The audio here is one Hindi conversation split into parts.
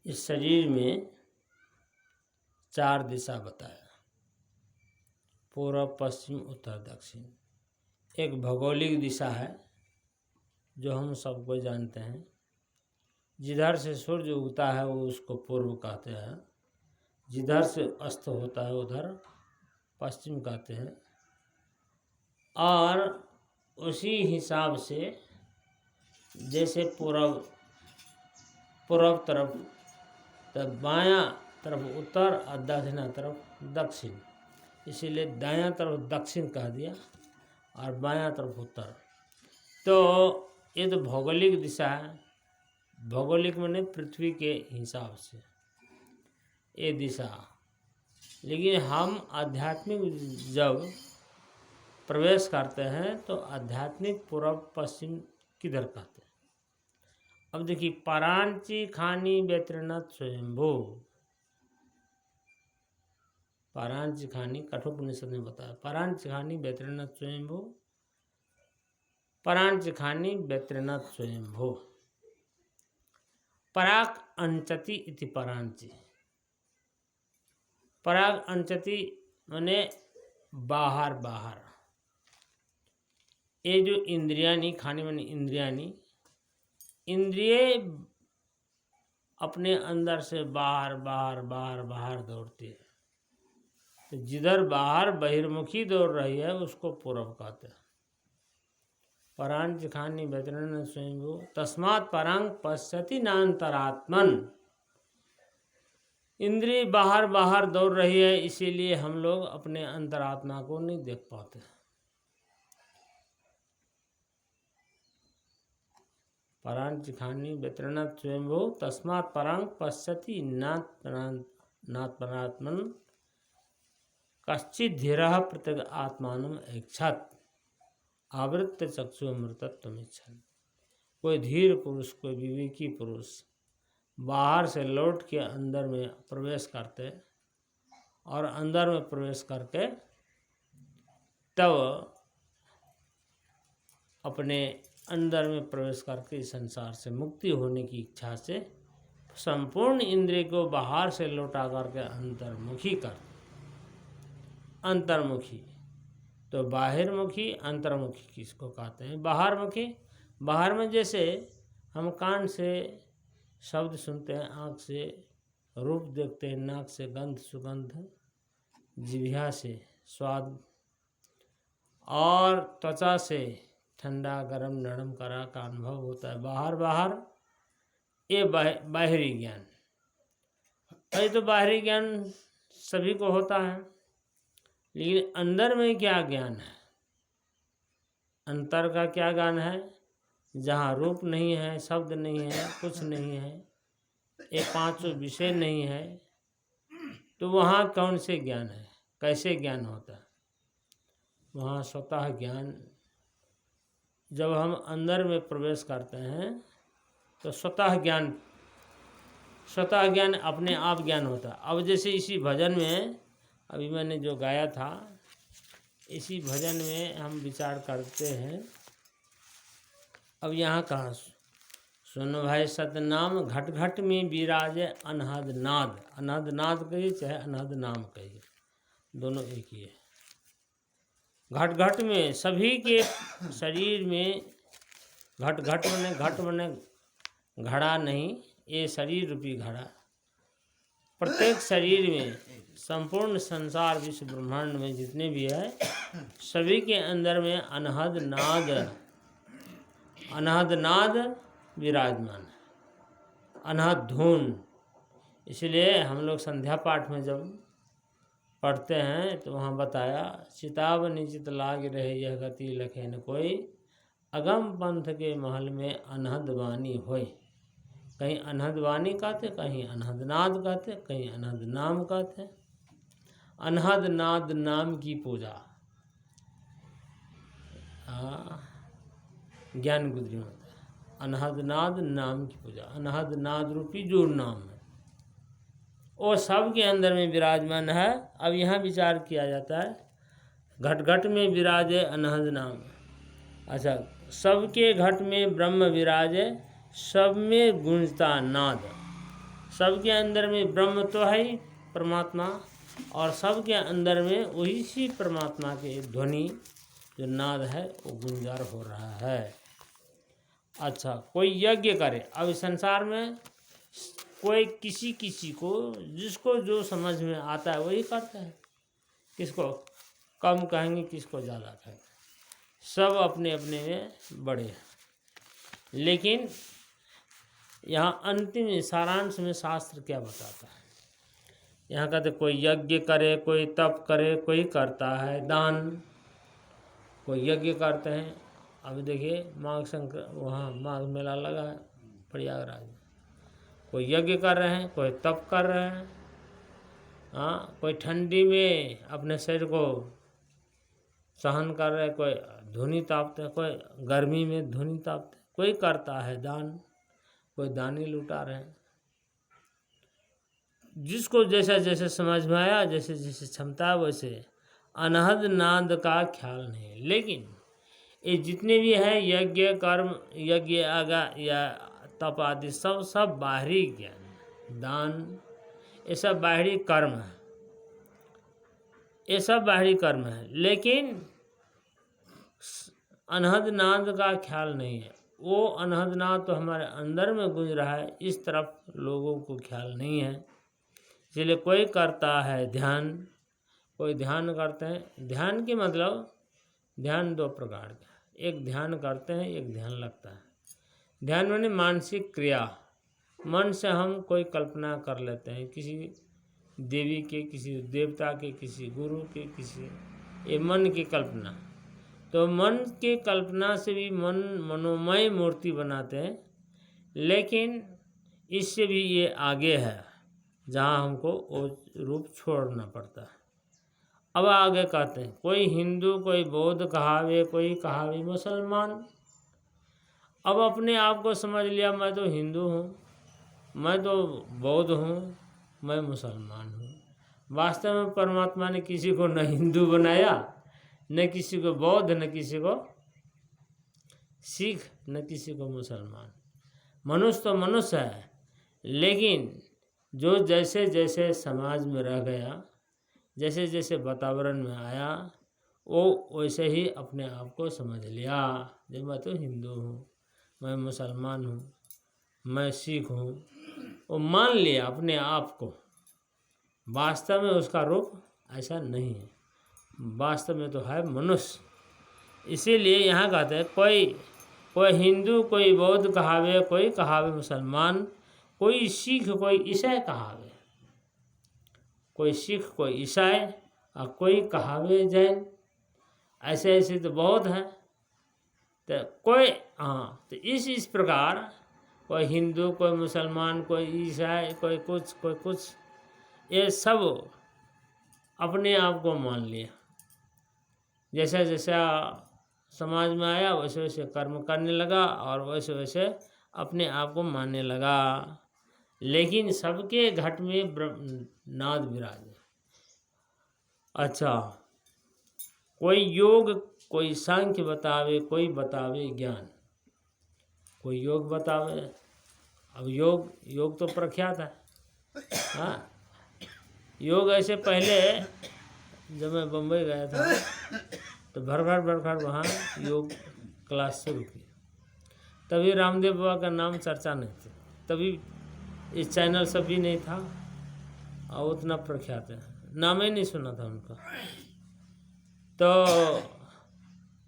इस शरीर में 4 दिशा बताया, पूर्व, पश्चिम, उत्तर, दक्षिण। एक भौगोलिक दिशा है जो हम सबको जानते हैं, जिधर से सूर्य उगता है वो उसको पूर्व कहते हैं, जिधर से अस्त होता है उधर पश्चिम कहते हैं। और उसी हिसाब से जैसे पूर्व तरफ, तब बायां तरफ उत्तर और दक्षिणा तरफ दक्षिण, इसीलिए दायां तरफ दक्षिण कह दिया और बायां तरफ उत्तर। तो ये तो भौगोलिक दिशा है, भौगोलिक माने पृथ्वी के हिसाब से ये दिशा। लेकिन हम आध्यात्मिक जब प्रवेश करते हैं तो आध्यात्मिक पूर्व पश्चिम किधर कहते हैं। अब देखिए, परांची खानी व्यतीर्णत स्वयंभू, परांची खानी कठोपनिषद में बताया, परांची खानी व्यतीर्णत स्वयंभू, परांची खानी व्यतीर्णत स्वयंभू। पराग अंचति इति परांची, पराग अंचति माने बाहर बाहर। ये जो इंद्रियानी, खानी माने इंद्रियानी, इंद्रिय अपने अंदर से बाहर बाहर बाहर बाहर दौड़ती है। तो जिधर बाहर बहिर्मुखी दौड़ रही है उसको पूर्व कहते हैं। परांच खानी व्यतीर्णत स्वयंभू तस्मात् परांग पश्यति नान्तरात्मन। इंद्रिय बाहर बाहर दौड़ रही है, इसीलिए हम लोग अपने अंतरात्मा को नहीं देख पाते। परांच खानी व्यतीर्णत स्वयंभू तस्मात् परांग पश्यति नात्मनात्मन कश्चित् धीरः प्रत्यग आत्मानम् ऐक्षत आवृत्त चक्षु अमृतत्वमिच्छन्। कोई धीर पुरुष, कोई विवेकी पुरुष बाहर से लौट के अंदर में प्रवेश करते और अंदर में प्रवेश करके तब अपने अंदर में प्रवेश करके इस संसार से मुक्ति होने की इच्छा से संपूर्ण इंद्रिय को बाहर से लौटा करके अंतर्मुखी कर। अंतर्मुखी तो बाहिर्मुखी, अंतर्मुखी किसको कहते हैं? बाहरमुखी, बाहर में जैसे हम कान से शब्द सुनते हैं, आँख से रूप देखते हैं, नाक से गंध सुगंध, जिह्वा से स्वाद और त्वचा से ठंडा गरम नरम करा का अनुभव होता है। बाहर बाहर ये बाहरी ज्ञान। ये तो बाहरी ज्ञान सभी को होता है, लेकिन अंदर में क्या ज्ञान है? अंतर का क्या ज्ञान है? जहाँ रूप नहीं है, शब्द नहीं है, कुछ नहीं है, ये 5 विषय नहीं है, तो वहाँ कौन से ज्ञान है? कैसे ज्ञान होता है? वहाँ स्वतः ज्ञान। जब हम अंदर में प्रवेश करते हैं तो स्वतः ज्ञान अपने आप ज्ञान होता है। अब जैसे इसी भजन में अभी मैंने जो गाया था, इसी भजन में हम विचार करते हैं। अब यहाँ कहाँ सुनो भाई सतनाम घट घट में विराजे अनहद नाद। अनहद नाद कहिए चाहे अनहद नाम कहिए, दोनों एक ही है। घट घट में सभी के शरीर में, घट घट मने घड़ा नहीं, ये शरीर रूपी घड़ा। प्रत्येक शरीर में, संपूर्ण संसार विश्व ब्रह्मांड में जितने भी है, सभी के अंदर में अनहद नाद विराजमान है, अनहद धुन। इसलिए हम लोग संध्या पाठ में जब पढ़ते हैं तो वहाँ बताया, चिताब निचित लाग रहे यह गति लखे न कोई, अगम पंथ के महल में अनहद वाणी होय। कहीं अनहद वाणी कहते, कहीं अनहद नाद कहते, कहीं अनहद नाम कहते। अनहद नाद नाम की पूजा ज्ञान गुदरी में होता है। अनहद नाद नाम की पूजा, अनहद नाद रूपी जो नाम है वो सब के अंदर में विराजमान है। अब यहाँ विचार किया जाता है, घट घट में विराजे अनहद नाम। अच्छा, सबके घट में ब्रह्म विराजे, सब में गूंजता नाद, सबके अंदर में ब्रह्म तो है ही परमात्मा, और सबके अंदर में वही सी परमात्मा के ध्वनि जो नाद है वो गुंजार हो रहा है। अच्छा, कोई यज्ञ करे। अब इस संसार में कोई किसी किसी को जिसको जो समझ में आता है वही करता है। किसको कम कहेंगे, किसको ज़्यादा कहेंगे, सब अपने अपने में बड़े हैं। लेकिन यहाँ अंतिम सारांश में शास्त्र क्या बताता है? यहाँ कहते कोई यज्ञ करे, कोई तप करे, कोई करता है दान, कोई यज्ञ करते हैं। अब देखिए माघ संक्रांति, वहाँ माघ मेला लगा है प्रयागराज में, कोई यज्ञ कर रहे हैं, कोई तप कर रहे हैं। हाँ, कोई ठंडी में अपने शरीर को सहन कर रहे, कोई धुनी तापते, कोई गर्मी में धुनी तापते, कोई करता है दान, कोई दानी लुटा रहे हैं। जिसको जैसा जैसे समझ में आया, जैसे जैसे क्षमता है, वैसे अनहद नाद का ख्याल नहीं। लेकिन ये जितने भी हैं यज्ञ कर्म, यज्ञ आगा या तप आदि, सब बाहरी ज्ञान, दान, ये सब बाहरी कर्म है, ये सब बाहरी कर्म है। लेकिन अनहद नाद का ख्याल नहीं है। वो अनहद नाद तो हमारे अंदर में गूंज रहा है, इस तरफ लोगों को ख्याल नहीं है। इसलिए कोई करता है ध्यान, कोई ध्यान करते हैं। ध्यान के मतलब, ध्यान दो प्रकार का, एक ध्यान करते हैं, एक ध्यान लगता है। ध्यान माने मानसिक क्रिया, मन से हम कोई कल्पना कर लेते हैं, किसी देवी के, किसी देवता के, किसी गुरु के, किसी, ये मन की कल्पना। तो मन के कल्पना से भी मन मनोमय मूर्ति बनाते हैं। लेकिन इससे भी ये आगे है, जहाँ हमको वो रूप छोड़ना पड़ता है। अब आगे कहते हैं कोई हिंदू, कोई बौद्ध कहावे, कोई कहावे मुसलमान। अब अपने आप को समझ लिया, मैं तो हिंदू हूँ, मैं तो बौद्ध हूँ, मैं मुसलमान हूँ। वास्तव में परमात्मा ने किसी को न हिंदू बनाया, न किसी को बौद्ध, न किसी को सिख, न किसी को मुसलमान। मनुष्य तो मनुष्य है, लेकिन जो जैसे जैसे समाज में रह गया, जैसे जैसे वातावरण में आया, वो वैसे ही अपने आप को समझ लिया। जब मैं तो हिंदू हूँ, मैं मुसलमान हूँ, मैं सिख हूँ, वो मान लिया अपने आप को। वास्तव में उसका रूप ऐसा नहीं है, वास्तव में तो है मनुष्य। इसीलिए यहाँ कहते हैं कोई हिंदू, कोई बौद्ध कहावे, कोई कहावे मुसलमान, कोई सिख, कोई ईसाई कहावे। कोई सिख, कोई ईसाई, और कोई कहावे जैन। ऐसे ऐसे तो बहुत हैं। तो कोई, हाँ, तो इस प्रकार कोई हिंदू, कोई मुसलमान, कोई ईसाई, कोई कुछ, ये सब अपने आप को मान लिया। जैसा जैसा समाज में आया, वैसे वैसे कर्म करने लगा, और वैसे वैसे अपने आप को मानने लगा। लेकिन सबके घट में नाद विराजे। अच्छा, कोई योग, कोई सांख्य बतावे, कोई बतावे ज्ञान। कोई योग बतावे। अब योग तो प्रख्यात है। हाँ, योग ऐसे पहले जब मैं बम्बई गया था तो भर भर वहाँ योग क्लास शुरू की। तभी रामदेव बाबा का नाम चर्चा नहीं थी, तभी इस चैनल सब भी नहीं था, और उतना प्रख्यात है, नाम ही नहीं सुना था उनका। तो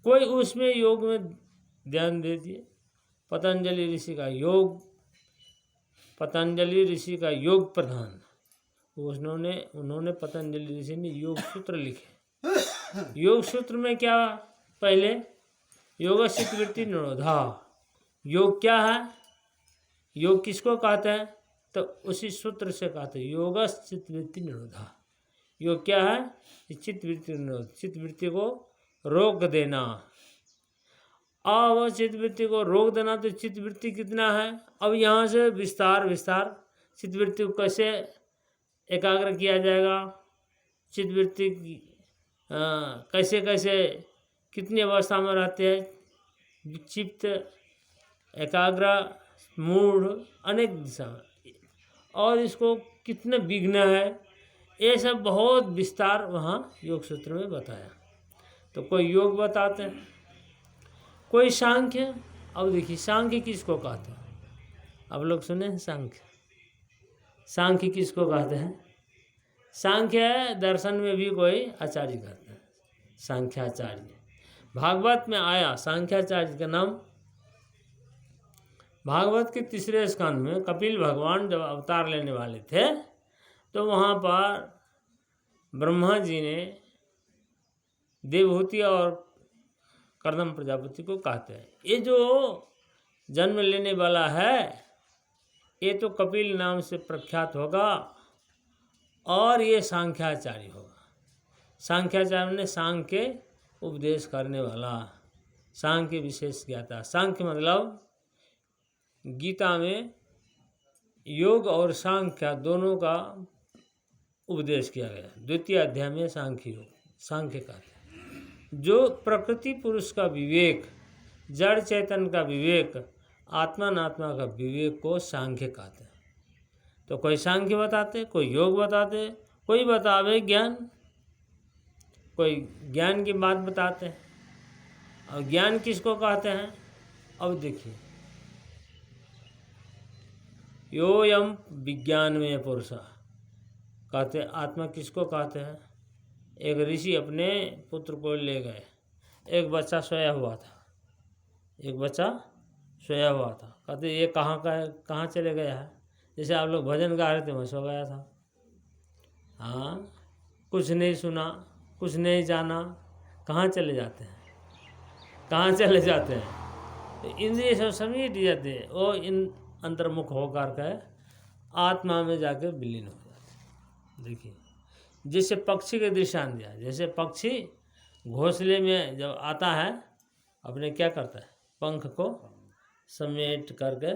कोई उसमें योग में ध्यान दे दिए। पतंजलि ऋषि का योग, पतंजलि ऋषि का योग प्रधान, उन्होंने पतंजलि ऋषि ने योग सूत्र लिखे। योग सूत्र में क्या, पहले योग चित्तवृत्ति निरोधा। योग क्या है, योग किसको कहते हैं, तो उसी सूत्र से कहते हैं योग चित्तवृत्ति निरोधा। योग क्या है, चित्तवृत्ति निरोध, चित्तवृत्ति को रोक देना। अब चित्तवृत्ति को रोक देना, तो चित्तवृत्ति कितना है, अब यहाँ से विस्तार चित्तवृत्ति को कैसे एकाग्र किया जाएगा, चित्तवृत्ति कैसे कैसे कितनी अवस्था में रहते हैं, चित्त, एकाग्र, मूढ़, अनेक दिशा में। और इसको कितने विघ्न है, ये सब बहुत विस्तार वहाँ योग सूत्र में बताया। तो कोई योग बताते हैं, कोई सांख्य। अब देखिए सांख्य किसको कहते हैं, आप लोग सुने हैं सांख्य? सांख्य किसको कहते हैं? सांख्य दर्शन में भी कोई आचार्य कहते हैं, सांख्याचार्य। भागवत में आया सांख्याचार्य का नाम। भागवत के तीसरे स्कंद में कपिल भगवान जब अवतार लेने वाले थे तो वहाँ पर ब्रह्मा जी ने देवहूति और कर्दम प्रजापति को कहते हैं, ये जो जन्म लेने वाला है ये तो कपिल नाम से प्रख्यात होगा और ये सांख्याचार्य होगा। सांख्याचार्य ने सांख्य उपदेश करने वाला, सांख्य विशेष ज्ञाता। सांख्य मतलब गीता में योग और सांख्य दोनों का उपदेश किया गया। द्वितीय अध्याय में सांख्य योग, सांख्य कहते हैं जो प्रकृति पुरुष का विवेक, जड़ चेतन का विवेक, आत्मा नात्मा का विवेक को सांख्य कहते हैं। तो कोई सांख्य बताते, कोई योग बताते, कोई बतावे ज्ञान, कोई ज्ञान की बात बताते हैं। और ज्ञान किसको कहते हैं? अब देखिए, योयम विज्ञान में पुरुष कहते, आत्मा किसको कहते हैं? एक ऋषि अपने पुत्र को ले गए, एक बच्चा सोया हुआ था, एक बच्चा सोया हुआ था। कहते ये कहाँ का है, कहाँ चले गया है? जैसे आप लोग भजन गा रहे थे, मैं सो गया था। हाँ, कुछ नहीं सुना, कुछ नहीं जाना, कहाँ चले जाते हैं? कहाँ चले जाते हैं? तो इंद्रिय सब समेट जाते हैं, वो इन अंतर्मुख होकर के आत्मा में जाकर विलीन हो जाते हैं। देखिए जैसे पक्षी के दृष्टांत दिया, जैसे पक्षी घोंसले में जब आता है अपने क्या करता है, पंख को समेट करके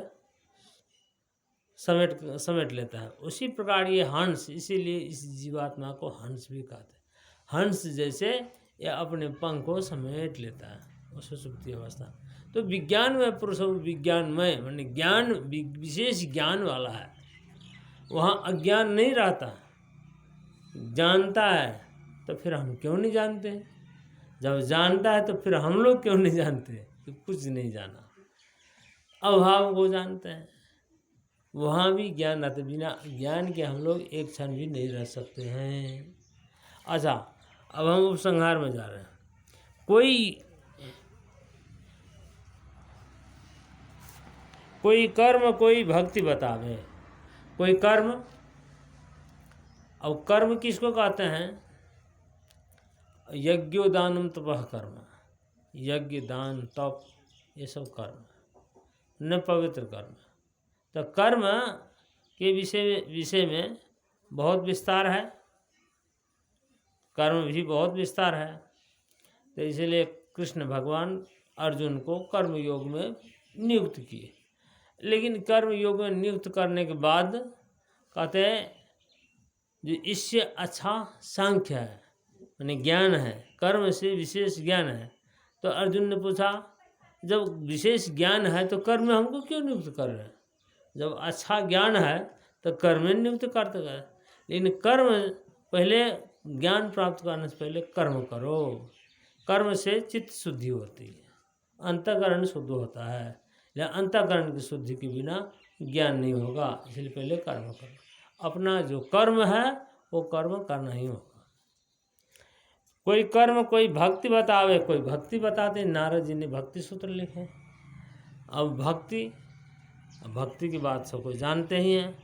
समेट लेता है, उसी प्रकार ये हंस, इसीलिए इस जीवात्मा को हंस भी कहते हैं। हंस जैसे ये अपने पंख को समेट लेता है, वो सुषुप्ति अवस्था। तो विज्ञान में पुरुष विज्ञानमय माने ज्ञान, विशेष ज्ञान वाला है, वहाँ अज्ञान नहीं रहता, जानता है। तो फिर हम क्यों नहीं जानते? जब जानता है तो फिर हम लोग क्यों नहीं जानते? तो कुछ नहीं जाना, अभाव को जानते हैं। वहाँ भी ज्ञान रहते, बिना ज्ञान के हम लोग एक क्षण भी नहीं रह सकते हैं। अच्छा, अब हम उपसंहार में जा रहे हैं। कोई कर्म, कोई भक्ति बतावे, कोई कर्म। अब कर्म किसको कहते हैं? यज्ञोदानम तपः कर्म, यज्ञ दान तप ये सब कर्म, न पवित्र कर्म। तो कर्म के विषय में बहुत विस्तार है, कर्म भी बहुत विस्तार है। तो इसलिए कृष्ण भगवान अर्जुन को कर्म योग में नियुक्त किए। लेकिन कर्म योग में नियुक्त करने के बाद कहते हैं जो इससे अच्छा सांख्य है, यानी ज्ञान है, कर्म से विशेष ज्ञान है। तो अर्जुन ने पूछा, जब विशेष ज्ञान है तो कर्म में हमको क्यों नियुक्त कर रहे हैं? जब अच्छा ज्ञान है तो कर्म में नियुक्त करते गए। लेकिन कर्म पहले, ज्ञान प्राप्त करने से पहले कर्म करो। कर्म से चित्त शुद्धि होती है, अंतःकरण शुद्ध होता है। या अंतःकरण की शुद्धि के बिना ज्ञान नहीं होगा, इसलिए पहले कर्म करो। अपना जो कर्म है वो कर्म करना ही होगा। कोई कर्म, कोई भक्ति बतावे, कोई भक्ति बताते। नारद जी ने भक्ति सूत्र लिखे। अब भक्ति की बात सब कोई जानते ही हैं।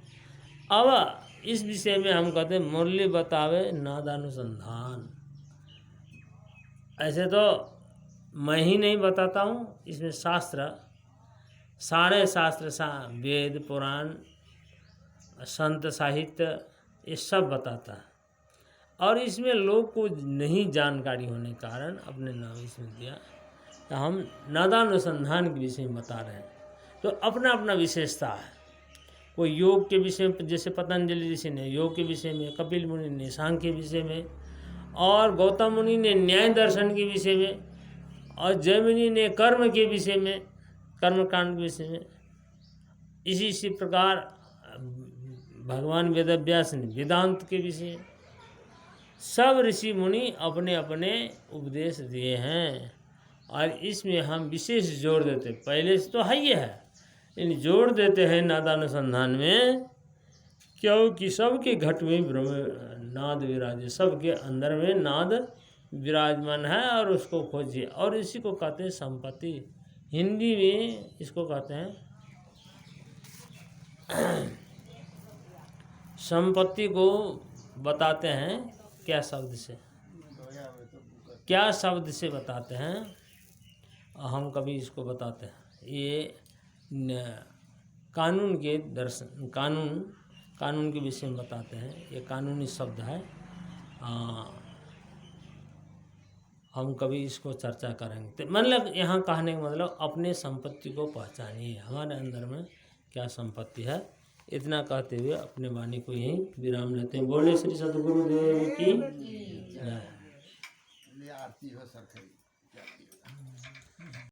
अब इस विषय में हम कहते हैं मूल्य बतावे नादानुसंधान। ऐसे तो मैं ही नहीं बताता हूँ, इसमें शास्त्र, सारे शास्त्र, वेद पुराण संत साहित्य ये सब बताता है। और इसमें लोग को नहीं जानकारी होने के कारण अपने नाम इसमें दिया। तो हम नादानुसंधान के विषय में बता रहे हैं। तो अपना अपना विशेषता है। कोई योग के विषय में, जैसे पतंजलि ऋषि ने योग के विषय में, कपिल मुनि ने सांख्य के विषय में, और गौतम मुनि ने न्याय दर्शन के विषय में, और जैमिनी ने कर्म के विषय में, कर्मकांड के विषय में। इसी प्रकार भगवान वेदव्यास ने वेदांत के विषय, सब ऋषि मुनि अपने अपने उपदेश दिए हैं और इसमें हम विशेष जोर देते, पहले से तो है ही है, लेकिन जोर देते हैं नादानुसंधान में, क्योंकि सबके घट में ब्रह्म नाद विराजे, सबके अंदर में नाद विराजमान है और उसको खोजिए। और इसी को कहते हैं संपत्ति, हिंदी में इसको कहते हैं संपत्ति को बताते हैं क्या शब्द से, क्या शब्द से बताते हैं, हम कभी इसको बताते हैं, ये कानून के दर्शन, कानून के विषय में बताते हैं, ये कानूनी शब्द है। हम कभी इसको चर्चा करेंगे। तो मतलब यहाँ कहने का मतलब अपने संपत्ति को पहचानिए, हमारे अंदर में क्या संपत्ति है। इतना कहते हुए अपने वाणी को यहीं विराम लेते हैं। बोले श्री सद्गुरुदेव की जय।